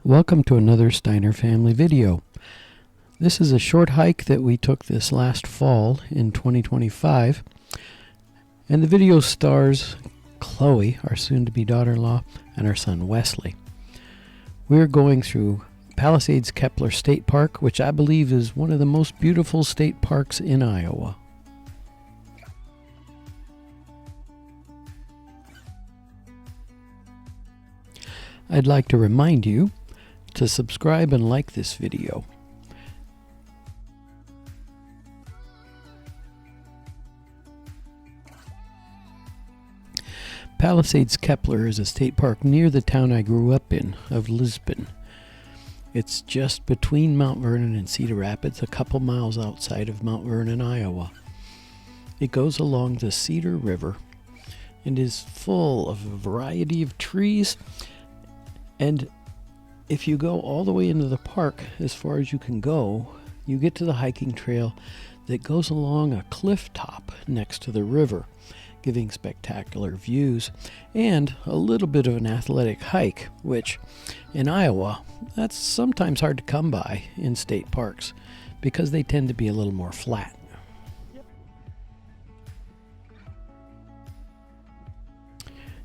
Welcome to another Steiner family video. This is a short hike that we took this last fall in 2025, and the video stars Chloe, our soon-to-be daughter-in-law, and our son Wesley. We're going through Palisades Kepler State Park, which I believe is one of the most beautiful state parks in Iowa. I'd like to remind you to subscribe and like this video. Palisades Kepler is a state park near the town I grew up in, of Lisbon. It's just between Mount Vernon and Cedar Rapids, a couple miles outside of Mount Vernon, Iowa. It goes along the Cedar River and is full of a variety of trees, and if you go all the way into the park as far as you can go, you get to the hiking trail that goes along a cliff top next to the river, giving spectacular views and a little bit of an athletic hike, which in Iowa, that's sometimes hard to come by in state parks because they tend to be a little more flat.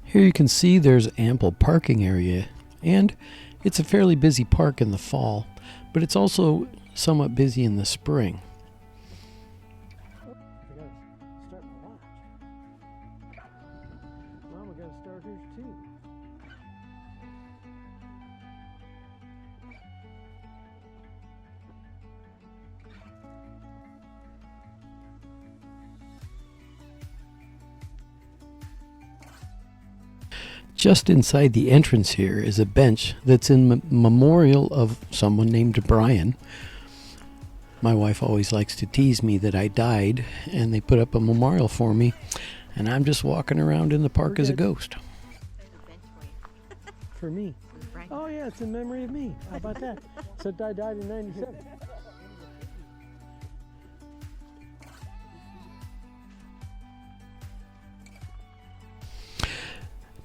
Here you can see there's ample parking area, and it's a fairly busy park in the fall, but it's also somewhat busy in the spring. Just inside the entrance here is a bench that's in memorial of someone named Brian. My wife always likes to tease me that I died, and they put up a memorial for me, and I'm just walking around in the park as a ghost. For me? Oh yeah, it's in memory of me. How about that? Except I died in 97.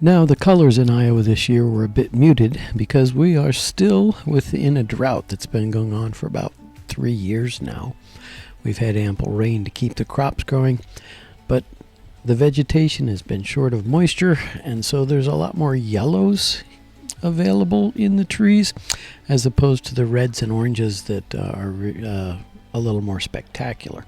Now, the colors in Iowa this year were a bit muted because we are still within a drought that's been going on for about 3 years now. We've had ample rain to keep the crops growing, but the vegetation has been short of moisture, and so there's a lot more yellows available in the trees as opposed to the reds and oranges that are a little more spectacular.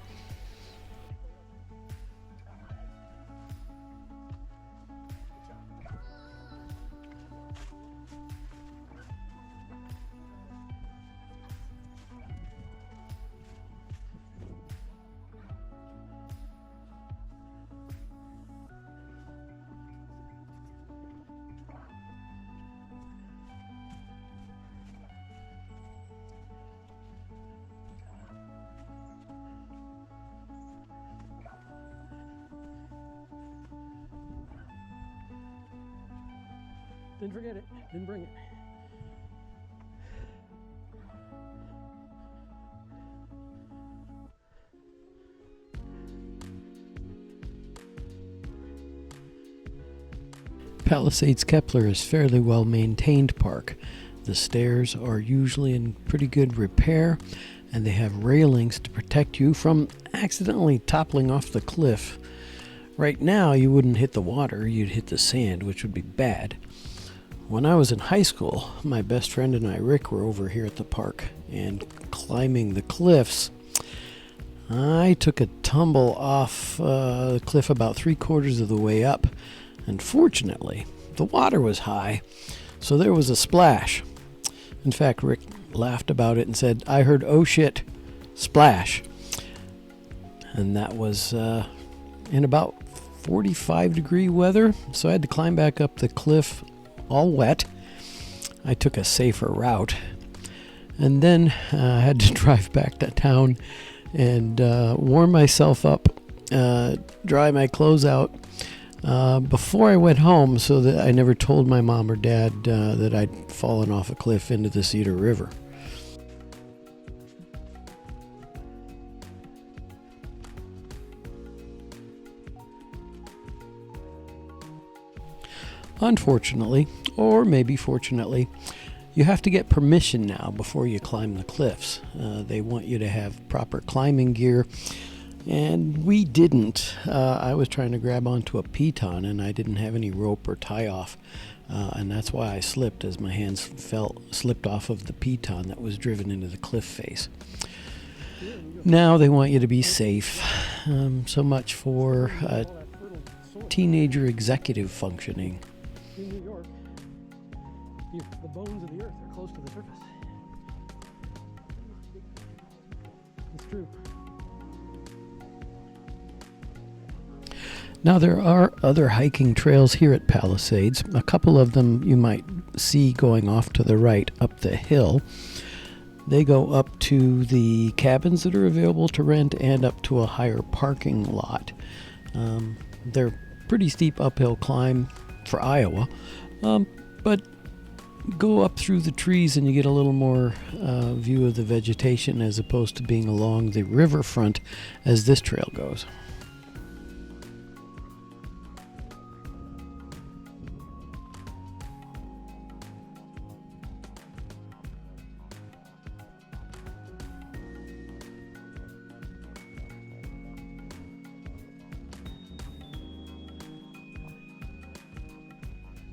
Didn't forget it. Didn't bring it. Palisades Kepler is a fairly well maintained park. The stairs are usually in pretty good repair, and they have railings to protect you from accidentally toppling off the cliff. Right now you wouldn't hit the water, you'd hit the sand, which would be bad. When I was in high school, my best friend and I, Rick, were over here at the park, and climbing the cliffs, I took a tumble off the cliff about 3/4 of the way up, and fortunately, the water was high, so there was a splash. In fact, Rick laughed about it and said, "I heard, oh shit, splash." And that was in about 45-degree weather, so I had to climb back up the cliff all wet. I took a safer route, and then I had to drive back to town and warm myself up, dry my clothes out before I went home, so that I never told my mom or dad that I'd fallen off a cliff into the Cedar River. Unfortunately, or maybe fortunately, You have to get permission now before you climb the cliffs. They want you to have proper climbing gear, and we didn't. I was trying to grab onto a piton and I didn't have any rope or tie off, and that's why I slipped as my hands slipped off of the piton that was driven into the cliff face. Now they want you to be safe. So much for teenager executive functioning. In New York, the bones of the earth are close to the surface. It's true. Now there are other hiking trails here at Palisades. A couple of them you might see going off to the right up the hill. They go up to the cabins that are available to rent and up to a higher parking lot. They're pretty steep uphill climb for Iowa, but go up through the trees and you get a little more view of the vegetation as opposed to being along the riverfront as this trail goes.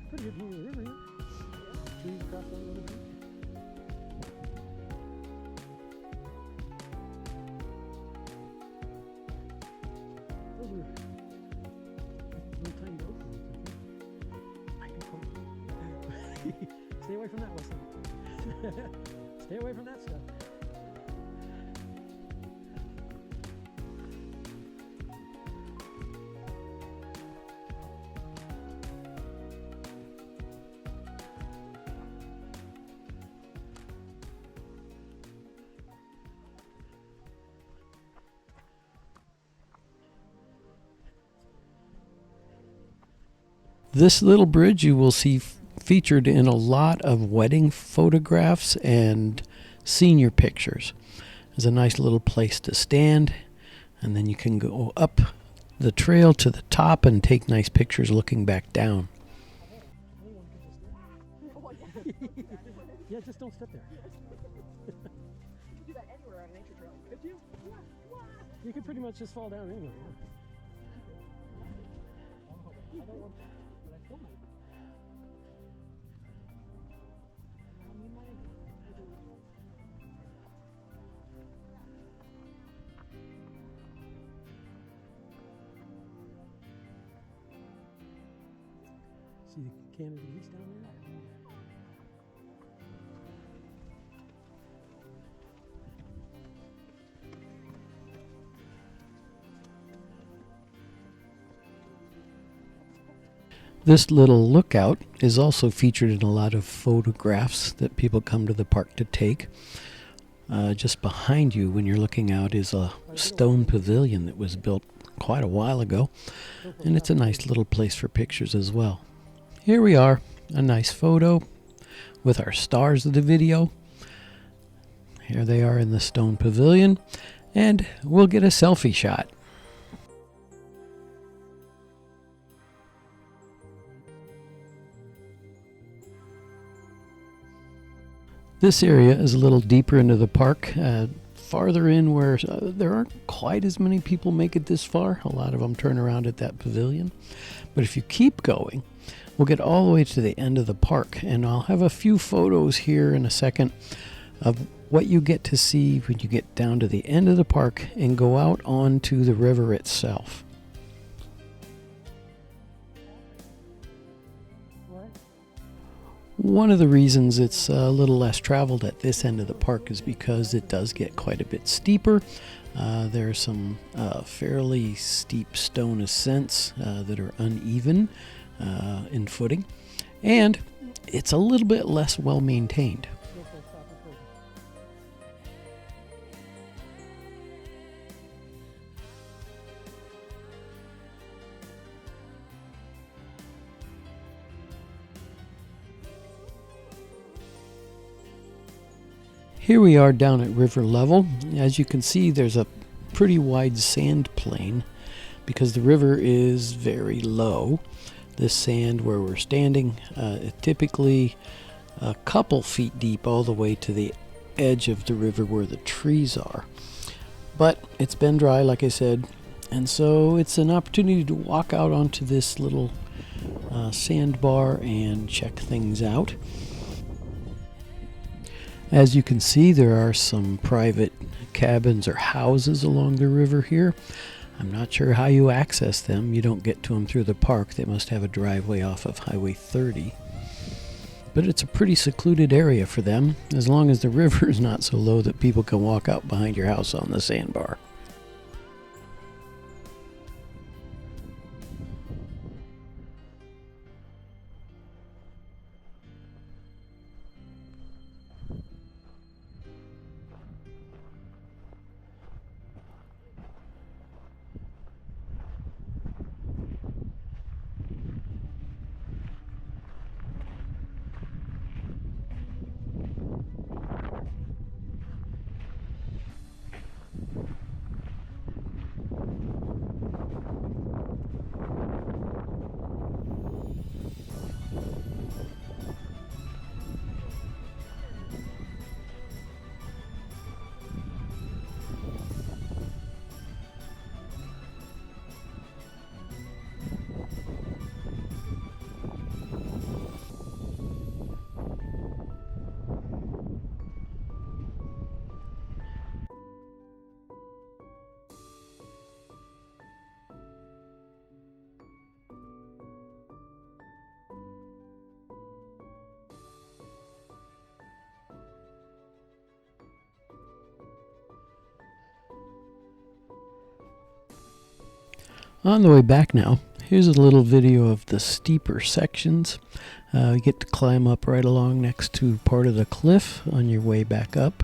Pretty good view of the river here. Trees across that little beach. Those are little tiny boats. I can come. Stay away from that, Wesley. Stay away from that stuff. This little bridge you will see featured in a lot of wedding photographs and senior pictures. It's a nice little place to stand, and then you can go up the trail to the top and take nice pictures looking back down. Yeah, just don't step there. You can do that anywhere on a nature trail. Could you? You could pretty much just fall down anyway. I don't want that. But I told you. See the Canada Geese down there? This little lookout is also featured in a lot of photographs that people come to the park to take. Just behind you when you're looking out is a stone pavilion that was built quite a while ago, and it's a nice little place for pictures as well. Here we are, a nice photo with our stars of the video. Here they are in the stone pavilion, and we'll get a selfie shot. This area is a little deeper into the park, farther in where there aren't quite as many people make it this far. A lot of them turn around at that pavilion. But if you keep going, we'll get all the way to the end of the park, and I'll have a few photos here in a second of what you get to see when you get down to the end of the park and go out onto the river itself. One of the reasons it's a little less traveled at this end of the park is because it does get quite a bit steeper. There are some fairly steep stone ascents that are uneven in footing, and it's a little bit less well maintained. Here we are down at river level. As you can see, there's a pretty wide sand plain because the river is very low. This sand where we're standing, typically a couple feet deep all the way to the edge of the river where the trees are. But it's been dry, like I said, and so it's an opportunity to walk out onto this little sandbar and check things out. As you can see, there are some private cabins or houses along the river here. I'm not sure how you access them. You don't get to them through the park. They must have a driveway off of Highway 30. But it's a pretty secluded area for them, as long as the river is not so low that people can walk out behind your house on the sandbar. On the way back now, here's a little video of the steeper sections. You get to climb up right along next to part of the cliff on your way back up.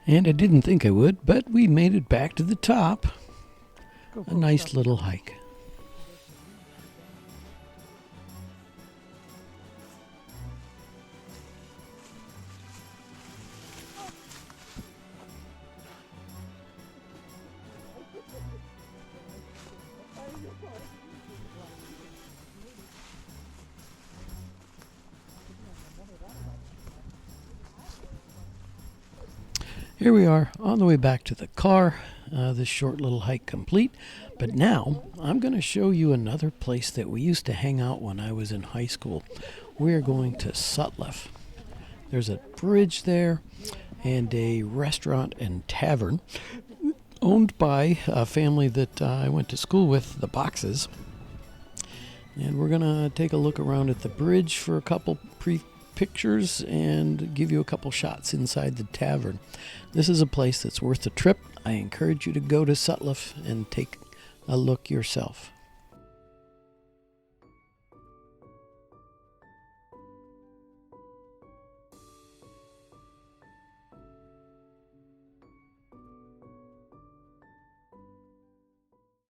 And I didn't think I would, but we made it back to the top. A nice little hike. Here we are on the way back to the car, this short little hike complete. But now I'm going to show you another place that we used to hang out when I was in high school. We're going to Sutliff. There's a bridge there and a restaurant and tavern owned by a family that I went to school with, the Boxes. And we're going to take a look around at the bridge for a couple pictures and give you a couple shots inside the tavern. This is a place that's worth the trip. I encourage you to go to Sutliff and take a look yourself.